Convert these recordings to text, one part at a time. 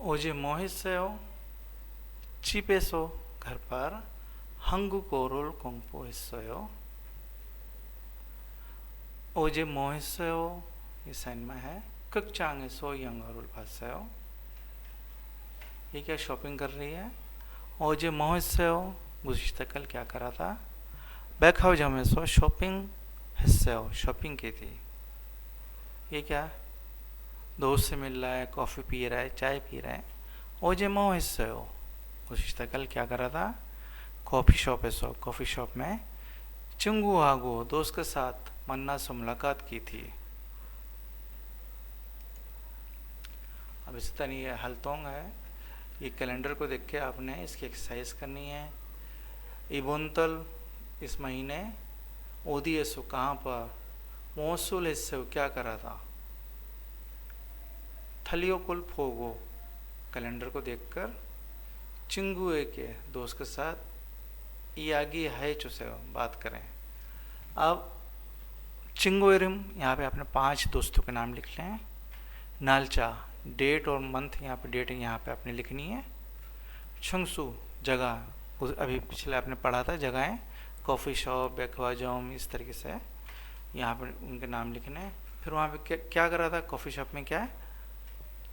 오지 뭐 했어요? 집에서 घर पर 한국어를 공부했어요. 어제 뭐 했어요? ये साइन में है. 극장에서 영화를 봤어요. ये क्या शॉपिंग कर रही है? 어제 뭐 했어요? गुज़िश्ता कल क्या करा था? 백화점에서 शॉपिंग 했어요. शॉपिंग की थी. ये क्या? दोस्त से मिल रहा है, कॉफ़ी पी रहा है, चाय पी रहा है. 어제 뭐 했어요? गुज़िश्ता कल क्या करा था? कॉफ़ी शॉप에서 कॉफ़ी शॉप में 친구하고 दोस्त के साथ 만나서 मुलाकात की थी. अब इसी तरह ये हलतोंग है. ये कैलेंडर को देख के आपने इसकी एक्सरसाइज करनी है. इबोंतल इस महीने ओदीएसओ कहाँ पर, मौसूल हिस्से क्या करा था. थलियोकुल फोगो कैलेंडर को देखकर चिंगुए के दोस्त के साथ यागी है चुसे बात करें. अब चिंगुएरिम यहाँ पे आपने 5 दोस्तों के नाम लिख लें. नालचा डेट और मंथ, यहाँ पे डेट यहाँ पे आपने लिखनी है. छंगसू जगह, अभी पिछले आपने पढ़ा था जगहें, कॉफ़ी शॉप, बैकवाजोम, इस तरीके से यहाँ पे उनके नाम लिखने हैं. फिर वहाँ पे क्या करा था कॉफ़ी शॉप में, क्या है,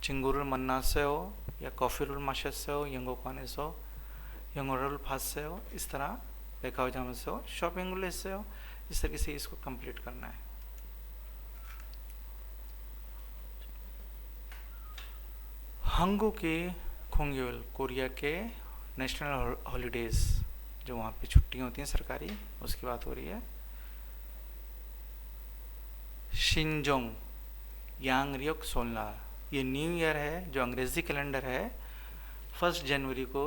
चिंगुरुल मन्ना से हो या कॉफ़ी रुल माशत से हो, यंगो खाने से हो, यंगोरुल फास से हो, इस तरह बैकवाजोम से हो, शॉपिंग से हो. इस तरीके से इसको कंप्लीट करना है. 한국의 공휴일, कोरिया के नेशनल हॉलीडेज, जो वहाँ पे छुट्टियाँ होती हैं सरकारी, उसकी बात हो रही है. शिंजोंग यांगरियोक सोलनार, ये न्यू ईयर है जो अंग्रेज़ी कैलेंडर है. 1 जनवरी को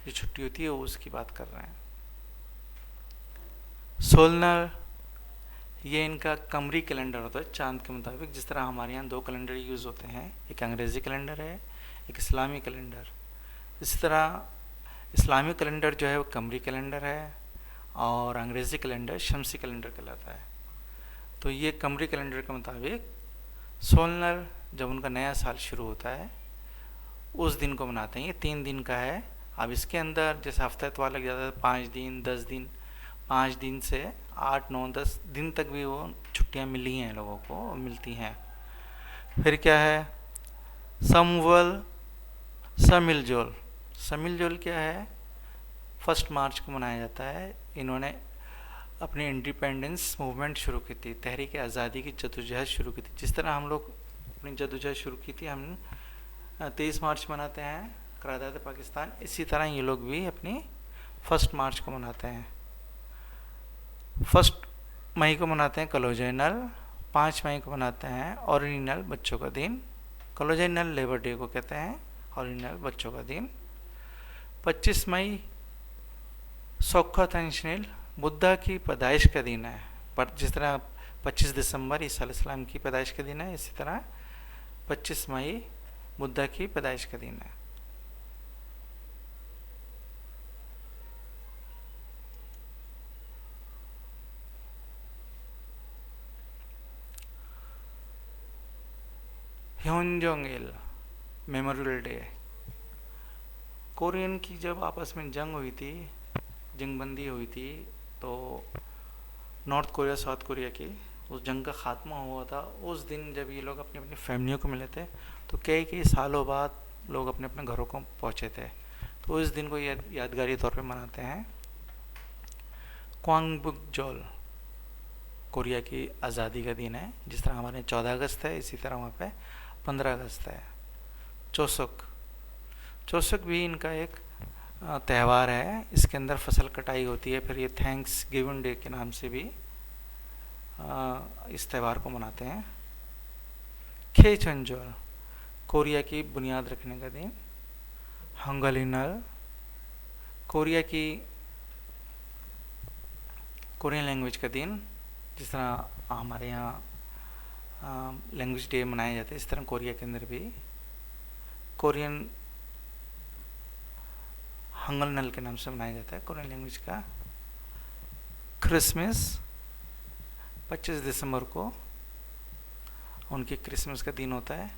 जो छुट्टी होती है उसकी बात कर रहे हैं. सोलनार ये इनका कमरी कैलेंडर होता है, चांद के मुताबिक. जिस तरह हमारे यहाँ 2 कैलेंडर यूज़ होते हैं, एक अंग्रेज़ी कैलेंडर है, एक इस्लामी कैलेंडर. इसी तरह इस्लामी कैलेंडर जो है वो कमरी कैलेंडर है और अंग्रेज़ी कैलेंडर शमसी कैलेंडर कहलाता है. तो ये कमरी कैलेंडर के मुताबिक सोलनर जब उनका नया साल शुरू होता है उस दिन को मनाते हैं. ये 3 दिन का है. अब इसके अंदर जैसे हफ्ता इतवार लग जाता है, 5 दिन 10 दिन, 5 दिन से 8 9 10 दिन तक भी वो छुट्टियां मिली हैं लोगों को, मिलती हैं. फिर क्या है, समवल समिलजोल. समिलजोल क्या है, 1 मार्च को मनाया जाता है. इन्होंने अपनी इंडिपेंडेंस मूवमेंट शुरू की थी, तहरीक आज़ादी की जदोजहद शुरू की थी. जिस तरह हम लोग अपनी जदोजहद शुरू की थी, हम 23 मार्च मनाते हैं करारदाद पाकिस्तान, इसी तरह ये लोग भी अपनी 1 मार्च को मनाते हैं. 1 मई को मनाते हैं कलोजनल, 5 मई को मनाते हैं ओरिजिनल बच्चों का दिन. कलोजनल लेबर डे को कहते हैं, ओरिजिनल बच्चों का दिन. 25 मई सोखतंशनिल, बुद्धा की पैदाइश का दिन है. पर जिस तरह 25 दिसंबर ईसा अलैहिस्सलाम की पैदाइश का दिन है, इसी तरह 25 मई बुद्धा की पैदाइश का दिन है. ह्योंजोंगिल मेमोरियल डे. कोरियन की जब आपस में जंग हुई थी, जंगबंदी हुई थी, तो नॉर्थ कोरिया साउथ कोरिया की, उस जंग का ख़ात्मा हुआ था. उस दिन जब ये लोग अपनी अपनी फैमिलियों को मिले थे, तो कई सालों बाद लोग अपने अपने घरों को पहुँचे थे. तो इस दिन को यादगारी तौर पे मनाते हैं. क्वांगबुकजोल कोरिया की आज़ादी का दिन है. जिस तरह हमारे 14 अगस्त है, इसी तरह वहाँ पे 15 अगस्त है. चोसक, चोसक भी इनका एक त्यौहार है. इसके अंदर फसल कटाई होती है. फिर ये थैंक्स गिविंग डे के नाम से भी इस त्यौहार को मनाते हैं. खेचंजोल कोरिया की बुनियाद रखने का दिन. हंगलिनल कोरिया की कोरियन लैंग्वेज का दिन. जिस तरह हमारे यहाँ लैंग्वेज डे मनाए जाते हैं, इस तरह कोरिया के अंदर भी कोरियन हंगलनल के नाम से मनाया जाता है कोरियन लैंग्वेज का. क्रिसमस 25 दिसंबर को उनकी क्रिसमस का दिन होता है.